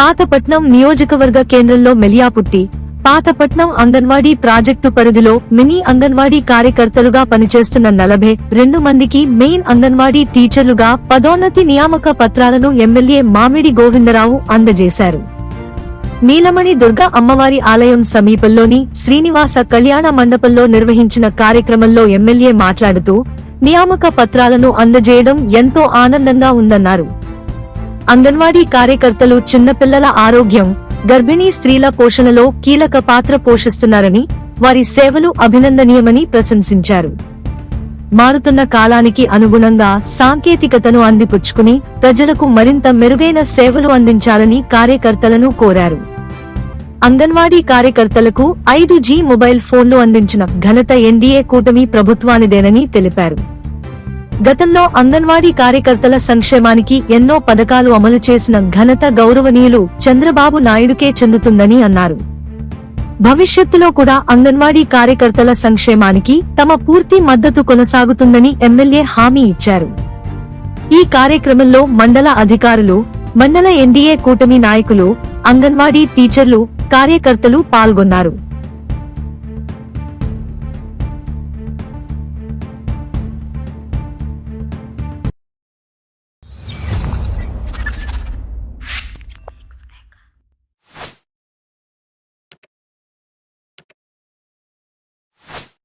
పాతపట్నం నియోజకవర్గ కేంద్రంలో మెలియాపుట్టి, పాతపట్నం అంగన్వాడీ ప్రాజెక్టు పరిధిలో మినీ అంగన్వాడీ కార్యకర్తలుగా పనిచేస్తున్న 42 మందికి మెయిన్ అంగన్వాడీ టీచర్లుగా పదోన్నతి నియామక పత్రాలను ఎమ్మెల్యే మామిడి గోవిందరావు అందజేశారు. నీలమణి దుర్గా అమ్మవారి ఆలయం సమీపంలోని శ్రీనివాస కళ్యాణ మండపంలో నిర్వహించిన కార్యక్రమంలో ఎమ్మెల్యే మాట్లాడుతూ నియామక పత్రాలను అందజేయడం ఎంతో ఆనందంగా ఉందన్నారు. అంగన్వాడీ కార్యకర్తలు చిన్నపిల్లల ఆరోగ్యం, గర్భిణీ స్త్రీల పోషణలో కీలక పాత్ర పోషిస్తున్నారని, వారి సేవలు అభినందనీయమని ప్రశంసించారు. మారుతున్న కాలానికి అనుగుణంగా సాంకేతికతను అందిపుచ్చుకుని ప్రజలకు మరింత మెరుగైన సేవలు అందించాలని కార్యకర్తలను కోరారు. అంగన్వాడీ కార్యకర్తలకు 5G మొబైల్ ఫోన్లు అందించిన ఘనత ఎన్డీఏ కూటమి ప్రభుత్వానిదేనని తెలిపారు. గతంలో అంగన్వాడీ కార్యకర్తల సంక్షేమానికి ఎన్నో పథకాలు అమలు చేసిన ఘనత గౌరవనీయులు చంద్రబాబు నాయుడుకే చెందుతుందని అన్నారు. భవిష్యత్తులో కూడా అంగన్వాడీ కార్యకర్తల సంక్షేమానికి తమ పూర్తి మద్దతు కొనసాగుతుందని ఎమ్మెల్యే హామీ ఇచ్చారు. ఈ కార్యక్రమంలో మండల అధికారులు, మండల ఎన్డీఏ కూటమి నాయకులు, అంగన్వాడీ టీచర్లు, కార్యకర్తలు పాల్గొన్నారు.